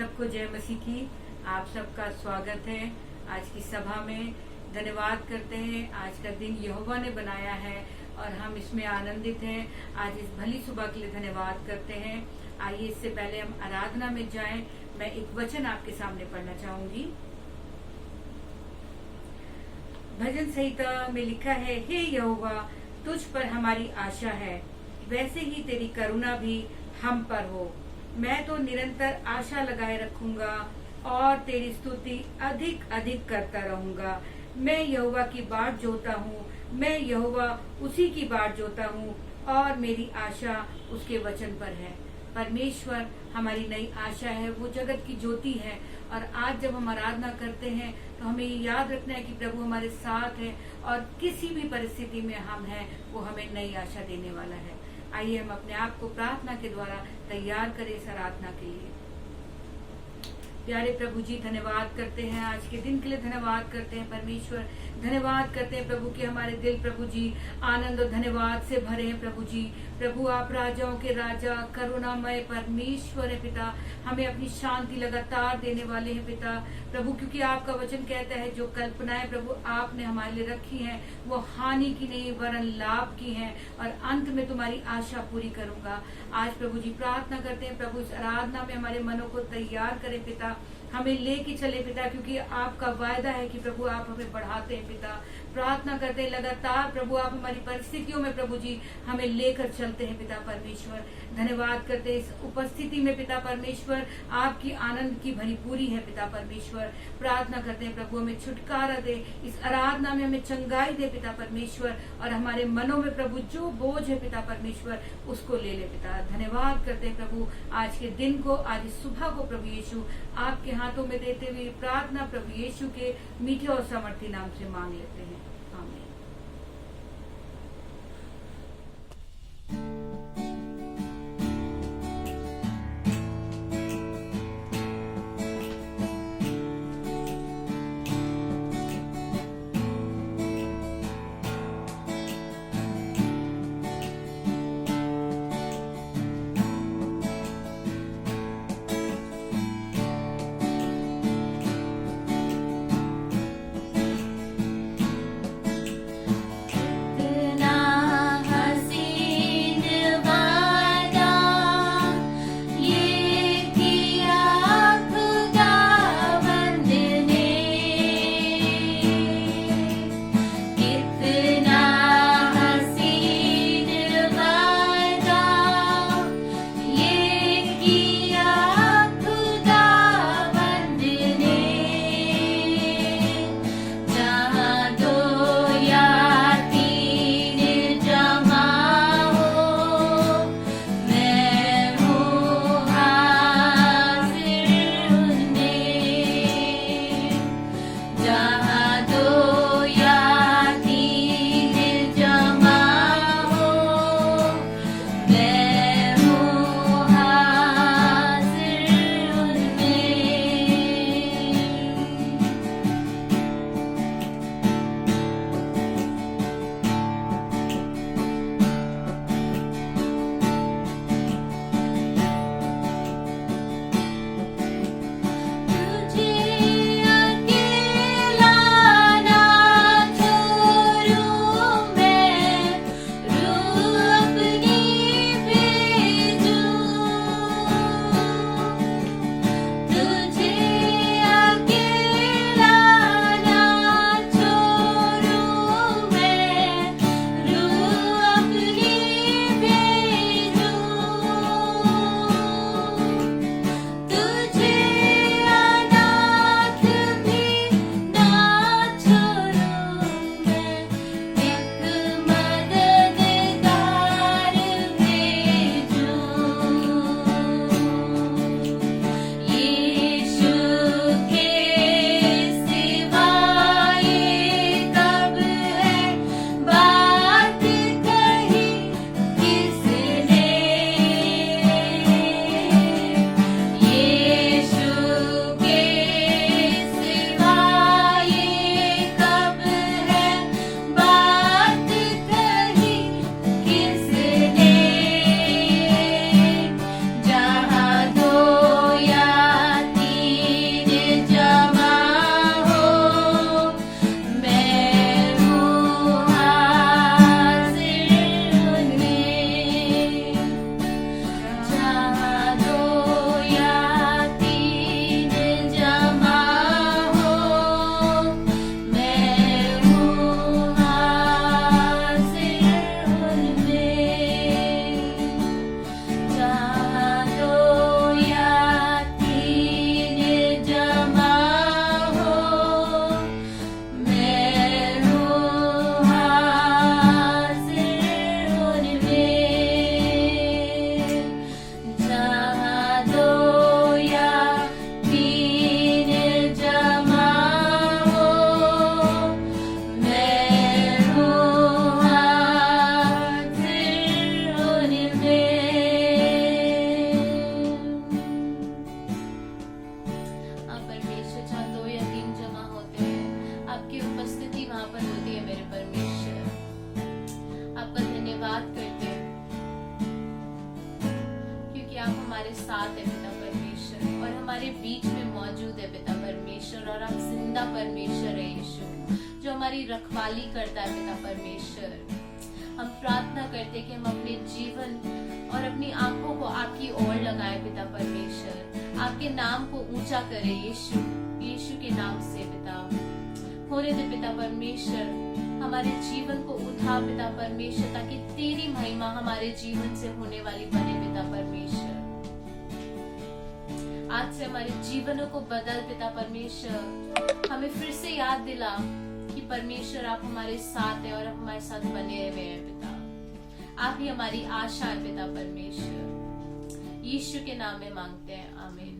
सबको जय मसीह की। आप सबका स्वागत है आज की सभा में। धन्यवाद करते हैं, आज का दिन यहोवा ने बनाया है और हम इसमें आनंदित हैं। आज इस भली सुबह के लिए धन्यवाद करते हैं। आइए इससे पहले हम आराधना में जाएं। मैं एक वचन आपके सामने पढ़ना चाहूंगी। भजन संहिता में लिखा है, हे यहोवा तुझ पर हमारी आशा है, वैसे ही तेरी करुणा भी हम पर हो। मैं तो निरंतर आशा लगाए रखूंगा और तेरी स्तुति अधिक अधिक करता रहूंगा। मैं यहोवा की बाट जोता हूँ, मैं यहोवा उसी की बाट जोता हूँ और मेरी आशा उसके वचन पर है। परमेश्वर हमारी नई आशा है, वो जगत की ज्योति है। और आज जब हम आराधना करते हैं तो हमें ये याद रखना है कि प्रभु हमारे साथ है और किसी भी परिस्थिति में हम हैं, वो हमें नई आशा देने वाला है। आइए हम अपने आप को प्रार्थना के द्वारा तैयार करें इस आराधना के लिए। प्यारे प्रभु जी, धन्यवाद करते हैं आज के दिन के लिए, धन्यवाद करते हैं परमेश्वर, धन्यवाद करते हैं प्रभु कि हमारे दिल प्रभु जी आनंद और धन्यवाद से भरे हैं प्रभु जी। प्रभु आप राजाओं के राजा, करुणामय परमेश्वर है पिता। हमें अपनी शांति लगातार देने वाले हैं पिता प्रभु, क्योंकि आपका वचन कहता है जो कल्पनाएं प्रभु आपने हमारे लिए रखी हैं वो हानि की नहीं वरन लाभ की हैं, और अंत में तुम्हारी आशा पूरी करूंगा। आज प्रभु जी प्रार्थना करते हैं प्रभु इस आराधना में हमारे मनों को तैयार करें पिता, हमें लेके चले पिता, क्योंकि आपका वायदा है कि प्रभु आप हमें बढ़ाते हैं पिता। प्रार्थना करते हैं लगातार प्रभु आप हमारी परिस्थितियों में प्रभु जी हमें लेकर चलते हैं पिता परमेश्वर। धन्यवाद करते हैं इस उपस्थिति में पिता परमेश्वर, आपकी आनंद की भरी पूरी है पिता परमेश्वर। प्रार्थना करते हैं प्रभु हमें छुटकारा दे, इस आराधना में हमें चंगाई दे पिता परमेश्वर, और हमारे मनों में प्रभु जो बोझ है पिता परमेश्वर उसको ले ले पिता। धन्यवाद करते हैं प्रभु आज के दिन को, आज इस सुबह को प्रभु यीशु आपके हाथों में देते हुए प्रार्थना प्रभु यीशु के मीठे और सामर्थी नाम से मांग लेते हैं, आमीन। हमारे साथ है पिता परमेश्वर, और हमारे बीच में मौजूद है पिता परमेश्वर, और आप जिंदा परमेश्वर है यीशु, जो हमारी रखवाली करता है पिता परमेश्वर। हम प्रार्थना करते कि हम अपने जीवन और अपनी आंखों को आपकी ओर लगाएं पिता परमेश्वर, आपके नाम को ऊंचा करें यीशु, यीशु के नाम से पिता। होने दे पिता परमेश्वर, हमारे जीवन को उठा पिता परमेश्वर, ताकि तेरी महिमा हमारे जीवन से होने वाली बने पिता परमेश्वर। आज से हमारे जीवनों को बदल पिता परमेश्वर, हमें फिर से याद दिला कि परमेश्वर आप हमारे साथ है और आप हमारे साथ बने हुए हैं पिता। आप ही हमारी आशा है पिता परमेश्वर, यीशु के नाम में मांगते हैं, आमीन।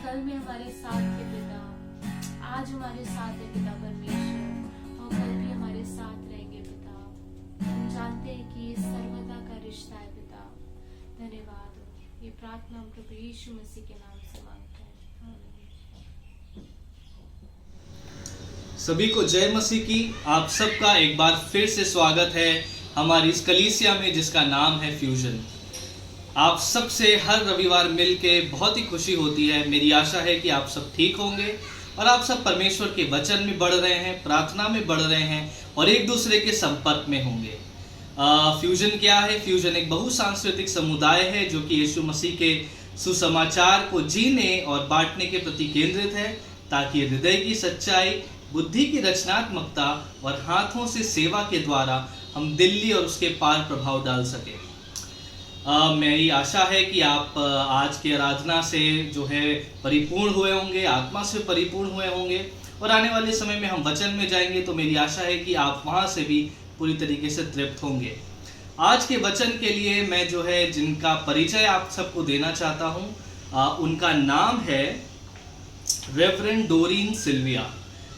कल में हमारे साथ थे पिता, आज हमारे साथ है पिता परमेश्वर, और कल भी हमारे साथ रहेंगे पिता। हम जानते हैं कि ये सर्वदा का रिश्ता है पिता। धन्यवाद हो। ये प्रार्थना हम प्रभु यीशु मसीह के नाम से मांगते हैं। आमीन। सभी को जय मसीह की। आप सबका एक बार फिर से स्वागत है हमारी इस कलीसिया में जिसका नाम है फ्यूजन। आप सबसे हर रविवार मिलके बहुत ही खुशी होती है। मेरी आशा है कि आप सब ठीक होंगे और आप सब परमेश्वर के वचन में बढ़ रहे हैं, प्रार्थना में बढ़ रहे हैं और एक दूसरे के संपर्क में होंगे। फ्यूजन क्या है? फ्यूजन एक बहुसांस्कृतिक समुदाय है जो कि यीशु मसीह के सुसमाचार को जीने और बांटने के प्रति केंद्रित है, ताकि हृदय की सच्चाई, बुद्धि की रचनात्मकता और हाथों से सेवा के द्वारा हम दिल्ली और उसके पार प्रभाव डाल सके। मेरी आशा है कि आप आज की आराधना से जो है परिपूर्ण हुए होंगे, आत्मा से परिपूर्ण हुए होंगे, और आने वाले समय में हम वचन में जाएंगे तो मेरी आशा है कि आप वहाँ से भी पूरी तरीके से तृप्त होंगे। आज के वचन के लिए मैं जो है जिनका परिचय आप सबको देना चाहता हूँ, उनका नाम है रेवरेंड डोरीन सिल्विया,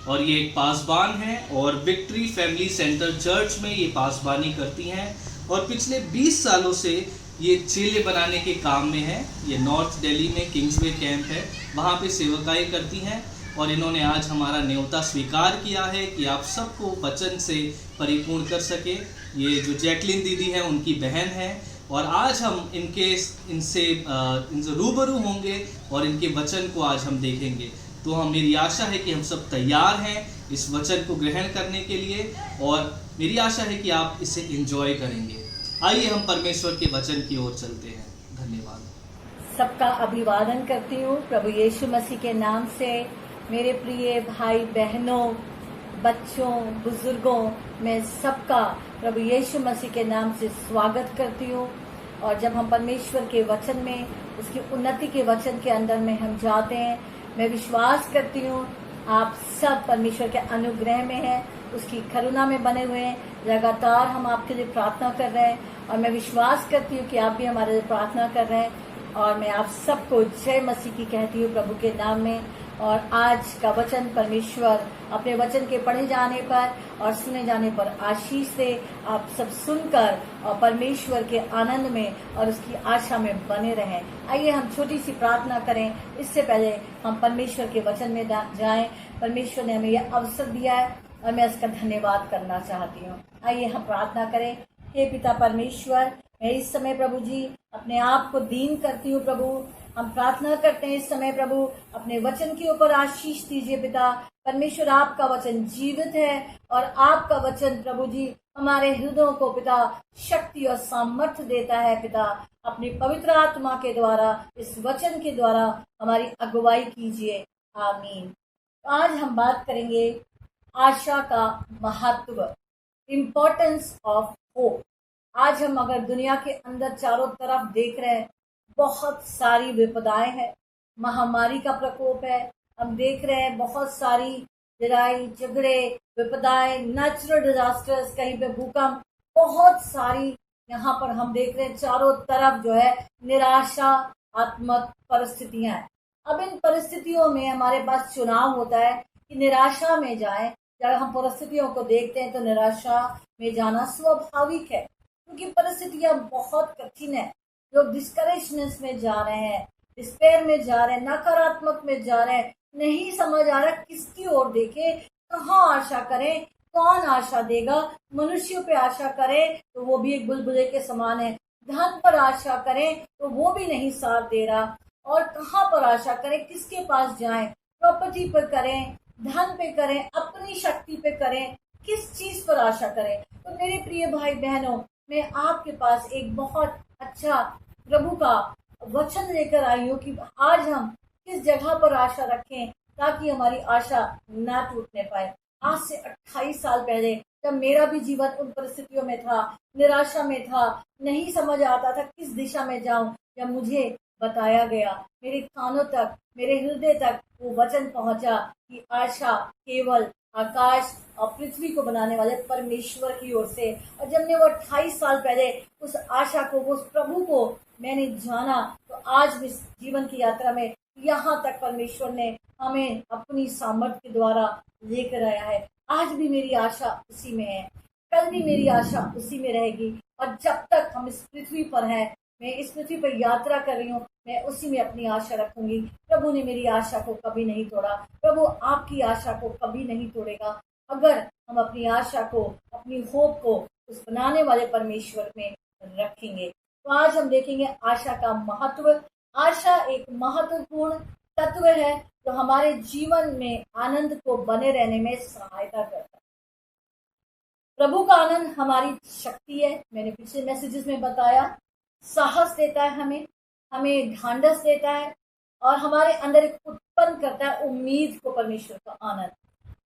और ये एक पासबान है और विक्ट्री फैमिली सेंटर चर्च में ये पासबानी करती हैं और पिछले 20 सालों से ये चेले बनाने के काम में है। ये नॉर्थ दिल्ली में किंग्सवे कैंप है, वहाँ पे सेवकाई करती हैं और इन्होंने आज हमारा न्योता स्वीकार किया है कि आप सबको वचन से परिपूर्ण कर सके। ये जो जैकलिन दीदी है उनकी बहन है और आज हम इनसे रूबरू होंगे और इनके वचन को आज हम देखेंगे। तो मेरी आशा है कि हम सब तैयार हैं इस वचन को ग्रहण करने के लिए और मेरी आशा है कि आप इसे एंजॉय करेंगे। आइए हम परमेश्वर के वचन की ओर चलते हैं। धन्यवाद। सबका अभिवादन करती हूँ प्रभु यीशु मसीह के नाम से। मेरे प्रिय भाई बहनों, बच्चों, बुजुर्गों, मैं सबका प्रभु यीशु मसीह के नाम से स्वागत करती हूँ। और जब हम परमेश्वर के वचन में, उसकी उन्नति के वचन के अंदर में हम जाते हैं, मैं विश्वास करती हूँ आप सब परमेश्वर के अनुग्रह में हैं, उसकी करुणा में बने हुए हैं। लगातार हम आपके लिए प्रार्थना कर रहे हैं और मैं विश्वास करती हूँ कि आप भी हमारे लिए प्रार्थना कर रहे हैं। और मैं आप सबको जय मसीह की कहती हूँ प्रभु के नाम में। और आज का वचन परमेश्वर अपने वचन के पढ़े जाने पर और सुने जाने पर आशीष से आप सब सुनकर और परमेश्वर के आनंद में और उसकी आशा में बने रहें। आइए हम छोटी सी प्रार्थना करें। इससे पहले हम परमेश्वर के वचन में जाएं। परमेश्वर ने हमें यह अवसर दिया है और मैं इसका धन्यवाद करना चाहती हूँ। आइए हम प्रार्थना करें। हे पिता परमेश्वर, मैं इस समय प्रभु जी अपने आप को दीन करती हूँ प्रभु। हम प्रार्थना करते हैं इस समय प्रभु अपने वचन के ऊपर आशीष दीजिए पिता परमेश्वर। आपका वचन जीवित है और आपका वचन प्रभु जी हमारे हृदयों को पिता शक्ति और सामर्थ्य देता है पिता। अपनी पवित्र आत्मा के द्वारा, इस वचन के द्वारा हमारी अगुवाई कीजिए। आमीन। आज हम बात करेंगे आशा का महत्व, इम्पोर्टेंस ऑफ होप। आज हम अगर दुनिया के अंदर चारों तरफ देख रहे हैं, बहुत सारी विपदाएं हैं, महामारी का प्रकोप है। हम देख रहे हैं बहुत सारी लड़ाई झगड़े, विपदाएं, नेचुरल डिजास्टर्स, कहीं पे भूकंप, बहुत सारी यहाँ पर हम देख रहे हैं चारों तरफ जो है निराशात्मक परिस्थितियां हैं। अब इन परिस्थितियों में हमारे पास चुनाव होता है कि निराशा में जाएं। जब हम परिस्थितियों को देखते हैं तो निराशा में जाना स्वाभाविक है, क्योंकि परिस्थितियां बहुत कठिन है। लोग डिस्करेजनेस में जा रहे हैं, डिस्पेयर में जा रहे हैं, नकारात्मक में जा रहे हैं। नहीं समझ आ रहा किसकी ओर देखे, कहाँ आशा करें, कौन आशा देगा। मनुष्यों पे आशा करें तो वो भी एक बुलबुले के समान है। धन पर आशा करें तो वो भी नहीं साथ दे रहा। और कहाँ पर आशा करें, किसके पास जाएं? प्रॉपर्टी पर करें, धन पे करें, अपनी शक्ति पे करें, किस चीज पर आशा करें? तो मेरे प्रिय भाई बहनों, मैं आपके पास एक बहुत अच्छा प्रभु का वचन लेकर आई हूँ कि आज हम किस जगह पर आशा रखें ताकि हमारी आशा ना टूटने पाए। आज से 28 साल पहले जब मेरा भी जीवन उन परिस्थितियों में था, निराशा में था, नहीं समझ आता था किस दिशा में जाऊं, जब मुझे बताया गया, मेरे कानों तक, मेरे हृदय तक वो वचन पहुंचा कि आशा केवल आकाश और पृथ्वी को बनाने वाले परमेश्वर की ओर से। और जब मैं वो 28 साल पहले उस आशा को, उस प्रभु को मैंने जाना, तो आज भी जीवन की यात्रा में यहाँ तक परमेश्वर ने हमें अपनी सामर्थ्य के द्वारा लेकर आया है। आज भी मेरी आशा उसी में है, कल भी मेरी आशा उसी में रहेगी, और जब तक हम इस पृथ्वी पर हैं, मैं इस पृथ्वी पर यात्रा कर रही हूँ, मैं उसी में अपनी आशा रखूंगी। प्रभु ने मेरी आशा को कभी नहीं तोड़ा, प्रभु आपकी आशा को कभी नहीं तोड़ेगा, अगर हम अपनी आशा को, अपनी होप को उस बनाने वाले परमेश्वर में रखेंगे। तो आज हम देखेंगे आशा का महत्व। आशा एक महत्वपूर्ण तत्व है जो हमारे जीवन में आनंद को बने रहने में सहायता करता है। प्रभु का आनंद हमारी शक्ति है, मैंने पिछले मैसेजेस में बताया। साहस देता है हमें ढांढस देता है, और हमारे अंदर एक उत्पन्न करता है उम्मीद को, परमेश्वर का आनंद।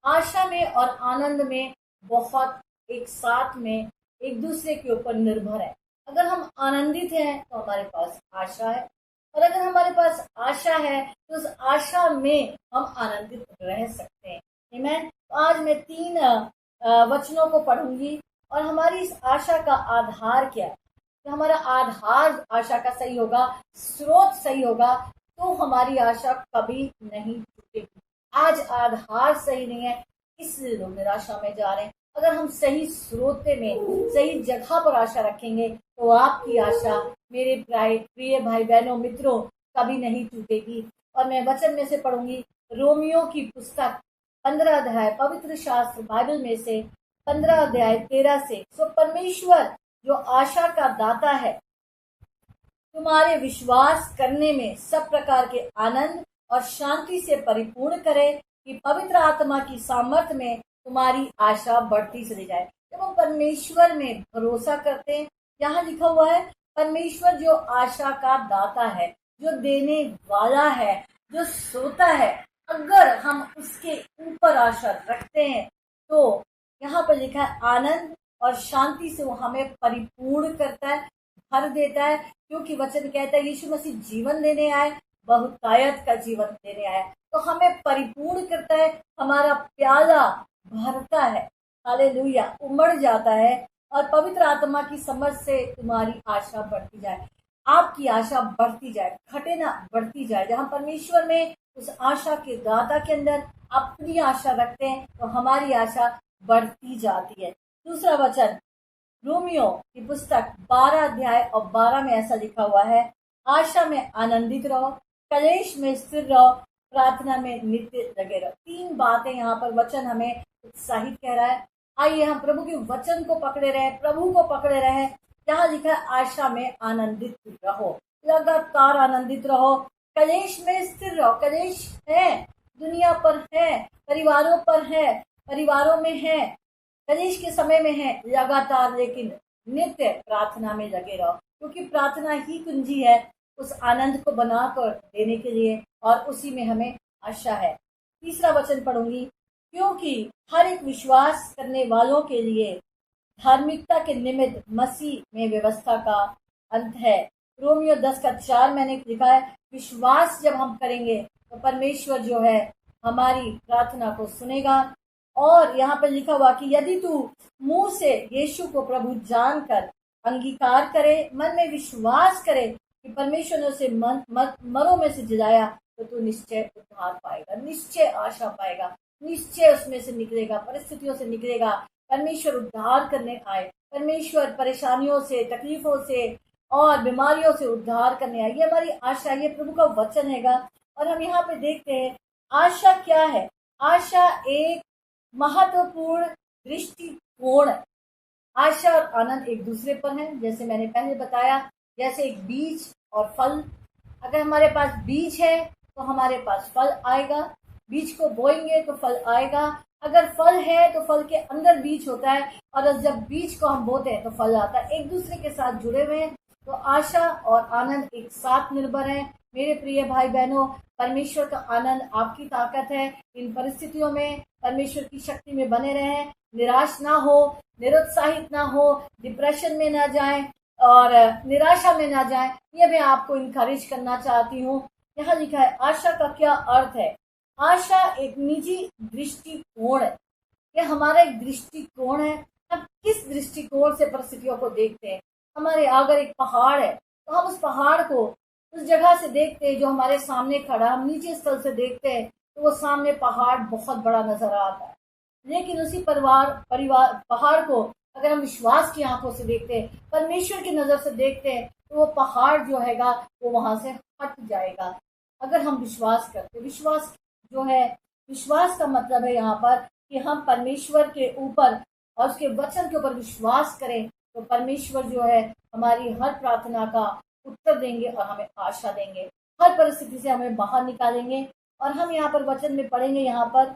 आशा में और आनंद में बहुत एक साथ में एक दूसरे के ऊपर निर्भर है। अगर हम आनंदित हैं तो हमारे पास आशा है, और अगर हमारे पास आशा है तो उस आशा में हम आनंदित रह सकते हैं। आमीन। तो आज मैं 3 वचनों को पढ़ूंगी, और हमारी इस आशा का आधार क्या है। तो हमारा आधार आशा का सही होगा, स्रोत सही होगा, तो हमारी आशा कभी नहीं टूटेगी। आज आधार सही नहीं है, इसलिए लोग निराशा में जा रहे हैं। अगर हम सही स्रोते में, सही जगह पर आशा रखेंगे, तो आपकी आशा, मेरे प्रिय भाई बहनों मित्रों, कभी नहीं टूटेगी। और मैं वचन में से पढ़ूंगी रोमियो की पुस्तक 15 अध्याय, पवित्र शास्त्र बाइबल में से 15 अध्याय 13 से। सो परमेश्वर जो आशा का दाता है, तुम्हारे विश्वास करने में सब प्रकार के आनंद और शांति से परिपूर्ण करे, कि पवित्र आत्मा की सामर्थ्य में तुम्हारी आशा बढ़ती चली जाए। जब हम परमेश्वर में भरोसा करते हैं, यहाँ लिखा हुआ है परमेश्वर जो आशा का दाता है, जो देने वाला है, जो सोता है, अगर हम उसके ऊपर आशा रखते हैं, तो यहाँ पर लिखा है आनंद और शांति से वो हमें परिपूर्ण करता है, भर देता है। क्योंकि वचन कहता है यीशु मसीह जीवन देने आए, बहुतायत का जीवन देने आए, तो हमें परिपूर्ण करता है, हमारा प्याला भरता है, हालेलुया, उमड़ जाता है। और पवित्र आत्मा की समझ से तुम्हारी आशा बढ़ती जाए, आपकी आशा बढ़ती जाए, घटे ना, बढ़ती जाए। जहाँ परमेश्वर में उस आशा के दाता के अंदर अपनी आशा रखते हैं, तो हमारी आशा बढ़ती जाती है। दूसरा वचन रोमियो की पुस्तक 12 अध्याय और 12 में ऐसा लिखा हुआ है, आशा में आनंदित रहो, कलेश में स्थिर रहो, प्रार्थना में नित्य लगे रहो। 3 बातें यहाँ पर वचन हमें उत्साहित कह रहा है। आइए हम प्रभु के वचन को पकड़े रहे, प्रभु को पकड़े रहे। जहाँ लिखा है आशा में आनंदित रहो, लगातार आनंदित रहो, कलेश में स्थिर रहो। कलेश है, दुनिया पर है, परिवारों पर है, परिवारों में है, कलेश के समय में है, लगातार, लेकिन नित्य प्रार्थना में लगे रहो, क्योंकि प्रार्थना ही कुंजी है उस आनंद को बनाकर देने के लिए, और उसी में हमें आशा है। तीसरा वचन पढ़ूंगी, क्योंकि हर एक विश्वास करने वालों के लिए धार्मिकता के निमित्त मसीह में व्यवस्था का अंत है। रोमियो 10:4 मैंने लिखा है, विश्वास जब हम करेंगे तो परमेश्वर जो है हमारी प्रार्थना को सुनेगा। और यहाँ पर लिखा हुआ कि यदि तू मुंह से यीशु को प्रभु जानकर अंगीकार करे, मन में विश्वास करे कि परमेश्वर ने उसे मरों में से जिलाया, तो तू निश्चय उद्धार पाएगा, निश्चय आशा पाएगा, निश्चय उसमें से निकलेगा, परिस्थितियों से निकलेगा। परमेश्वर उद्धार करने आए, परमेश्वर परेशानियों से, तकलीफों से और बीमारियों से उद्धार करने आए। ये हमारी आशा, ये प्रभु का वचन हैगा। और हम यहाँ पे देखते हैं आशा क्या है। आशा एक महत्वपूर्ण दृष्टिकोण है। आशा और आनंद एक दूसरे पर है, जैसे मैंने पहले बताया, जैसे एक बीज और फल। अगर हमारे पास बीज है तो हमारे पास फल आएगा, बीज को बोएंगे तो फल आएगा। अगर फल है तो फल के अंदर बीज होता है, और जब बीज को हम बोते हैं तो फल आता है। एक दूसरे के साथ जुड़े हुए हैं। तो आशा और आनंद एक साथ निर्भर है। मेरे प्रिय भाई बहनों, परमेश्वर का आनंद आपकी ताकत है। इन परिस्थितियों में परमेश्वर की शक्ति में बने रहें, निराश ना हो, निरुत्साहित ना हो, डिप्रेशन में ना जाएं और निराशा में ना जाएं। ये मैं आपको इनकरेज करना चाहती हूँ। यहाँ लिखा है आशा का क्या अर्थ है। आशा एक निजी दृष्टिकोण है। ये हमारा एक दृष्टिकोण है। हम किस दृष्टिकोण से परिस्थितियों को देखते हैं। हमारे अगर एक पहाड़ है तो हम उस पहाड़ को उस जगह से देखते हैं जो हमारे सामने खड़ा, हम नीचे स्थल से देखते हैं तो वो सामने पहाड़ बहुत बड़ा नजर आता है, लेकिन उसी पहाड़ को अगर हम विश्वास की आंखों से देखते हैं, परमेश्वर की नजर से देखते हैं, तो वो पहाड़ जो हैगा वो वहां से हट जाएगा। अगर हम विश्वास करते, विश्वास जो है, विश्वास का मतलब है यहाँ पर कि हम परमेश्वर के ऊपर और उसके वचन के ऊपर विश्वास करें, तो परमेश्वर जो है हमारी हर प्रार्थना का उत्तर देंगे और हमें आशा देंगे, हर परिस्थिति से हमें बाहर निकालेंगे। और हम यहाँ पर वचन में पढ़ेंगे, यहाँ पर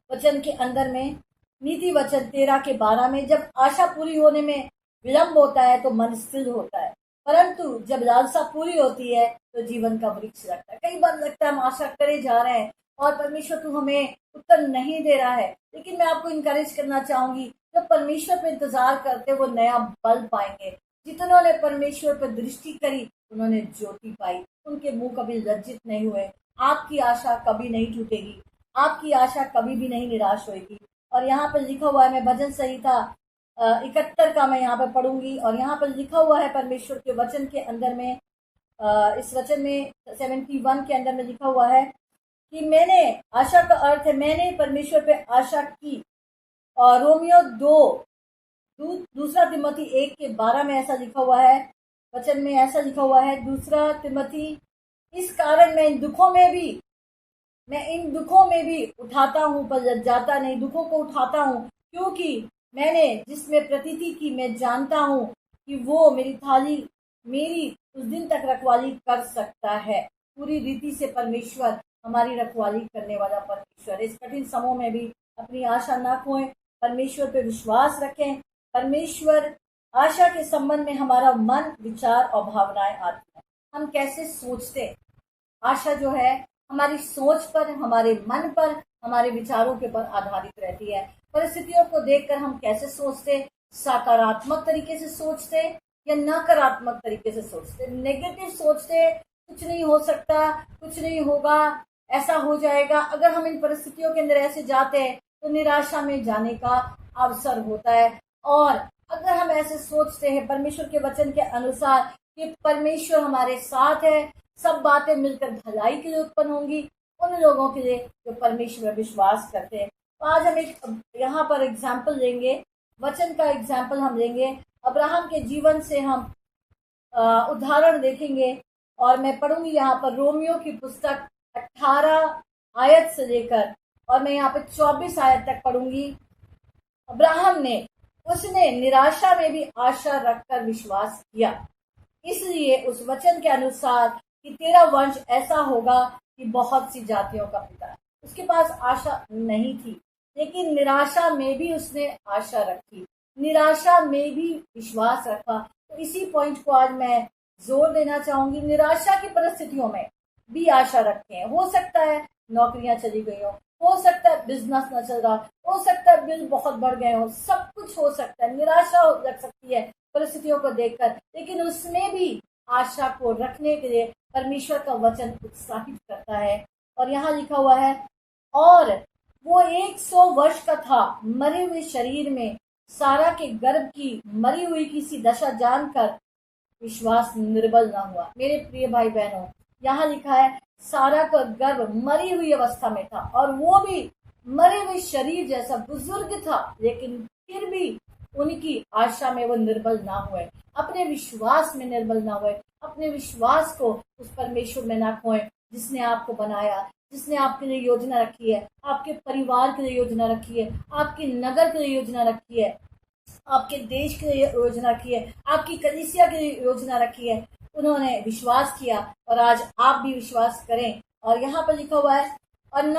वचन के अंदर में नीति वचन 13:12 में, जब आशा पूरी होने में विलंब होता है तो मन स्थिर होता है, परंतु जब लालसा पूरी होती है तो जीवन का वृक्ष लगता है। कई बार लगता है हम आशा करे जा रहे हैं और परमेश्वर तू हमें उत्तर नहीं दे रहा है, लेकिन मैं आपको इनकरेज करना चाहूंगी, जब परमेश्वर पर इंतजार करते वो नया बल पाएंगे। जितनों परमेश्वर पर दृष्टि करी उन्होंने ज्योति पाई, उनके मुंह कभी लज्जित नहीं हुए। आपकी आशा कभी नहीं टूटेगी, आपकी आशा कभी भी नहीं निराश होगी। और यहाँ पर लिखा हुआ है, मैं भजन संहिता 71 का मैं यहाँ पर पढ़ूंगी, और यहाँ पर लिखा हुआ है परमेश्वर के वचन के अंदर में, इस वचन में 71 के अंदर में लिखा हुआ है कि मैंने, आशा का अर्थ है मैंने परमेश्वर पे आशा की। और रोमियो 2 तिमोथी 1:12 में ऐसा लिखा हुआ है, वचन में ऐसा लिखा हुआ है, 2 तिमोथी, इस कारण मैं इन दुखों में भी उठाता हूँ पर लज्जाता नहीं, दुखों को उठाता हूँ, क्योंकि मैंने जिसमें प्रतीति की मैं जानता हूँ कि वो मेरी उस दिन तक रखवाली कर सकता है। पूरी रीति से परमेश्वर हमारी रखवाली करने वाला परमेश्वर। इस कठिन समय में भी अपनी आशा ना खोएं, परमेश्वर पे विश्वास रखें। परमेश्वर आशा के संबंध में हमारा मन, विचार और भावनाएं आती हैं। हम कैसे सोचते, आशा जो है हमारी सोच पर, हमारे मन पर, हमारे विचारों के पर आधारित रहती है। परिस्थितियों को देखकर हम कैसे सोचते, सकारात्मक तरीके से सोचते या नकारात्मक तरीके से सोचते। नेगेटिव सोचते, कुछ नहीं हो सकता, कुछ नहीं होगा, ऐसा हो जाएगा। अगर हम इन परिस्थितियों के अंदर ऐसे जाते हैं तो निराशा में जाने का अवसर होता है। और अगर हम ऐसे सोचते हैं परमेश्वर के वचन के अनुसार कि परमेश्वर हमारे साथ है, सब बातें मिलकर भलाई के लिए उत्पन्न होंगी उन लोगों के लिए जो परमेश्वर में विश्वास करते हैं। तो आज हम एक यहाँ पर एग्जाम्पल लेंगे, वचन का एग्जाम्पल हम लेंगे, अब्राहम के जीवन से हम उदाहरण देखेंगे। और मैं पढ़ूंगी यहाँ पर रोमियो की पुस्तक 18 आयत से लेकर, और मैं यहाँ पे 24 आयत तक पढ़ूंगी। अब्राहम ने, उसने निराशा में भी आशा रखकर विश्वास किया, इसलिए उस वचन के अनुसार कि तेरा वंश ऐसा होगा कि बहुत सी जातियों का पिता है। उसके पास आशा नहीं थी, लेकिन निराशा में भी उसने आशा रखी, निराशा में भी विश्वास रखा। तो इसी पॉइंट को आज मैं जोर देना चाहूंगी। निराशा की परिस्थितियों में भी आशा रखें। हो सकता है नौकरियां चली गई हो सकता है बिजनेस न चल रहा, हो सकता है बिल बहुत बढ़ गए हो, सब कुछ हो सकता है, निराशा लग सकती है परिस्थितियों को देखकर, लेकिन उसमें भी आशा को रखने के लिए परमेश्वर का वचन उत्साहित करता है। और यहाँ लिखा हुआ है, और वो 100 वर्ष का था, मरे हुए शरीर में सारा के गर्भ की मरी हुई किसी दशा जानकर विश्वास निर्बल न हुआ। मेरे प्रिय भाई बहनों, यहाँ लिखा है सारा का गर्भ मरी हुई अवस्था में था, और वो भी मरे हुए शरीर जैसा बुजुर्ग था, लेकिन फिर भी उनकी आशा में वो निर्बल ना हुए, अपने विश्वास में निर्बल ना हुए, अपने विश्वास को उस परमेश्वर में ना खोएं जिसने आपको बनाया, जिसने आपके लिए योजना रखी है, आपके परिवार के लिए योजना रखी है, आपके नगर के लिए योजना रखी है, आपके देश के लिए योजना रखी है, आपकी कलीसिया के लिए योजना रखी है। उन्होंने विश्वास किया और आज आप भी विश्वास करें। और यहाँ पर लिखा हुआ है, और न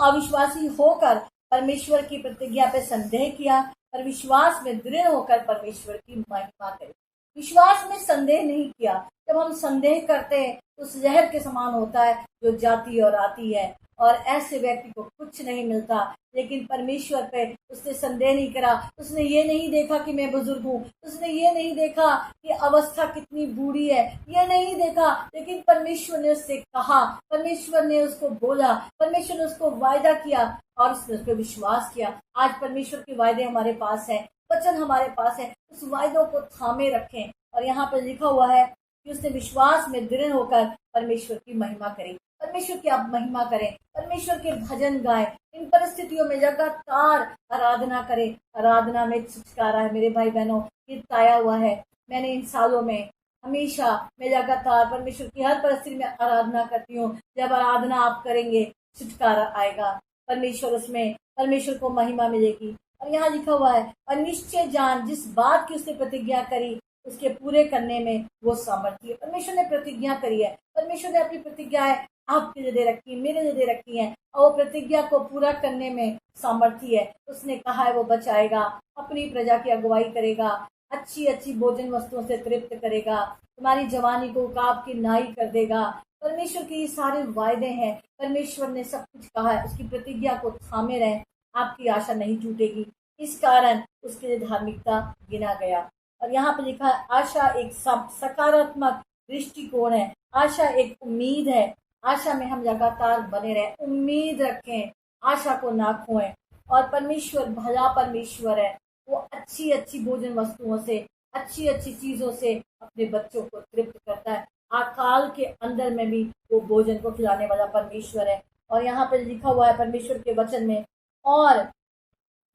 अविश्वासी होकर परमेश्वर की प्रतिज्ञा पे संदेह किया, पर विश्वास में दृढ़ होकर परमेश्वर की महिमा करी। विश्वास में संदेह नहीं किया। जब हम संदेह करते हैं उस जहर के समान होता है जो जाती और आती है, और ऐसे व्यक्ति को कुछ नहीं मिलता। लेकिन परमेश्वर पे उसने संदेह नहीं करा, उसने ये नहीं देखा कि मैं बुजुर्ग हूँ, उसने ये नहीं देखा कि अवस्था कितनी बूढ़ी है, ये नहीं देखा, लेकिन परमेश्वर ने उससे कहा, परमेश्वर ने उसको बोला, परमेश्वर ने उसको वायदा किया और उसने उस पर विश्वास किया। आज परमेश्वर के वायदे हमारे पास है, वचन हमारे पास है, उस वायदों को थामे रखें। और यहाँ पर लिखा हुआ है, कि उसने विश्वास में दृढ़ होकर परमेश्वर की महिमा करी। परमेश्वर की आप महिमा करें, परमेश्वर के भजन गाएं, इन परिस्थितियों में लगातार आराधना करें। आराधना में छुटकारा है मेरे भाई बहनों, ये ताया हुआ है। मैंने इन सालों में हमेशा मैं लगातार परमेश्वर की हर परिस्थिति में आराधना करती हूँ। जब आराधना आप करेंगे छुटकारा आएगा, परमेश्वर उसमें परमेश्वर को महिमा मिलेगी। और यहाँ लिखा हुआ है, और निश्चय जान जिस बात की उसने प्रतिज्ञा करी उसके पूरे करने में वो सामर्थ्य है। परमेश्वर ने प्रतिज्ञा करी है, परमेश्वर ने अपनी प्रतिज्ञाएं आपके लिए दे रखी है, मेरे लिए दे रखी है, और वो प्रतिज्ञा को पूरा करने में सामर्थ्य है। उसने कहा है वो बचाएगा, अपनी प्रजा की अगुवाई करेगा, अच्छी अच्छी भोजन वस्तुओं से तृप्त करेगा, तुम्हारी जवानी को उकाब की नाई कर देगा। परमेश्वर के ये सारे वायदे हैं, परमेश्वर ने सब कुछ कहा है। उसकी प्रतिज्ञा को थामे रहें, आपकी आशा नहीं टूटेगी। इस कारण उसके लिए धार्मिकता गिना गया। और यहाँ पे लिखा है, आशा एक सकारात्मक दृष्टिकोण है, आशा एक उम्मीद है। आशा में हम लगातार बने रहें, उम्मीद रखें, आशा को ना खोएं। और परमेश्वर भला परमेश्वर है, वो अच्छी अच्छी भोजन वस्तुओं से, अच्छी अच्छी चीजों से अपने बच्चों को तृप्त करता है। अकाल के अंदर में भी वो भोजन को खिलाने वाला परमेश्वर है। और यहाँ पे लिखा हुआ है परमेश्वर के वचन में, और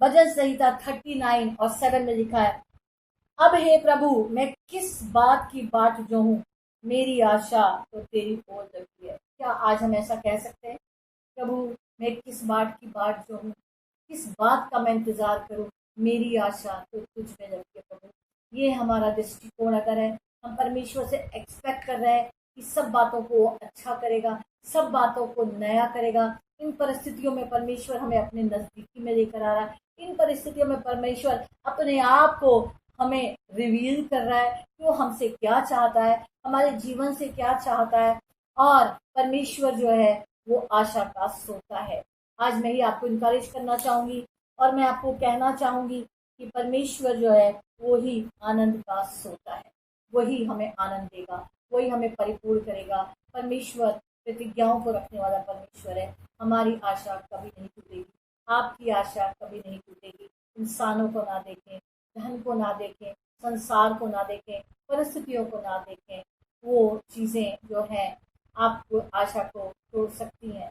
भजन संहिता 39 और 7 में लिखा है, अब हे प्रभु मैं किस बात की बाट जो हूँ, मेरी आशा तो तेरी ओर लगी है। क्या आज हम ऐसा कह सकते हैं, प्रभु मैं किस बात की बाट जो हूँ, किस बात का मैं इंतजार करूँ, मेरी आशा तो तुझ में लगी है। प्रभु ये हमारा दृष्टिकोण अगर है, हम परमेश्वर से एक्सपेक्ट कर रहे हैं कि सब बातों को अच्छा करेगा, सब बातों को नया करेगा। इन परिस्थितियों में परमेश्वर हमें अपने नजदीकी में लेकर आ रहा है। इन परिस्थितियों में परमेश्वर अपने आप को हमें रिवील कर रहा है कि वो हमसे क्या चाहता है, हमारे जीवन से क्या चाहता है। और परमेश्वर जो है वो आशा का सोता है। आज मैं ही आपको इनकरेज करना चाहूंगी और मैं आपको कहना चाहूंगी कि परमेश्वर जो है वो ही आनंद का सोता है, वही हमें आनंद देगा, वही हमें परिपूर्ण करेगा। परमेश्वर प्रतिज्ञाओं को रखने वाला परमेश्वर है। हमारी आशा कभी नहीं टूटेगी, आपकी आशा कभी नहीं टूटेगी। इंसानों को ना देखें, धन को ना देखें, संसार को ना देखें, परिस्थितियों को ना देखें। वो चीजें जो हैं आपको आशा को तोड़ सकती हैं,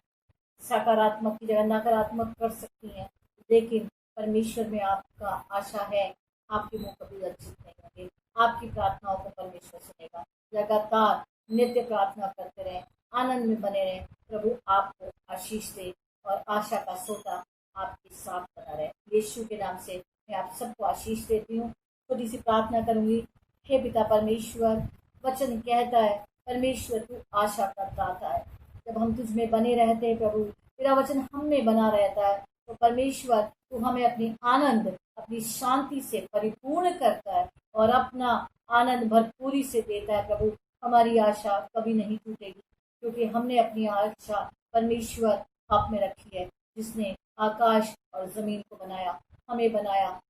सकारात्मक की जगह नकारात्मक कर सकती हैं, लेकिन परमेश्वर में आपका आशा है। आपके मुंह कभी लज्जित नहीं होंगे, आपकी प्रार्थनाओं को परमेश्वर सुनेगा। लगातार नित्य प्रार्थना करते रहें, आनंद में बने रहें। प्रभु आपको आशीष दे और आशा का सोता आपके साथ बना रहे। यीशु के नाम से मैं आप सबको आशीष देती हूँ। थोड़ी सी प्रार्थना करूंगी। हे पिता परमेश्वर, वचन कहता है परमेश्वर तू आशा का दाता है। जब हम तुझ में बने रहते हैं प्रभु, तेरा वचन हम में बना रहता है, तो परमेश्वर तू हमें अपनी आनंद, अपनी शांति से परिपूर्ण करता है और अपना आनंद भरपूरी से देता है। प्रभु हमारी आशा कभी नहीं टूटेगी, क्योंकि हमने अपनी आशा परमेश्वर आप में रखी है, जिसने आकाश और जमीन को बनाया,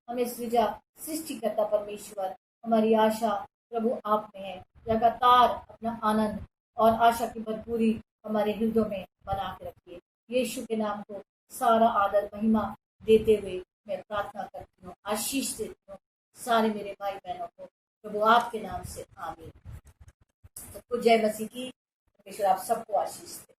हमें सृजा, सृष्टिकर्ता परमेश्वर। हमारी आशा प्रभु आप में है। लगातार अपना आनंद और आशा की भरपूरी हमारे हृदयों में बना के रखिए। यीशु के नाम को सारा आदर महिमा देते हुए मैं प्रार्थना करती हूँ, आशीष देती हूँ सारे मेरे भाई बहनों को प्रभु आपके नाम से। आमीन। सबको जय मसीह की। परमेश्वर आप सबको आशीष दे।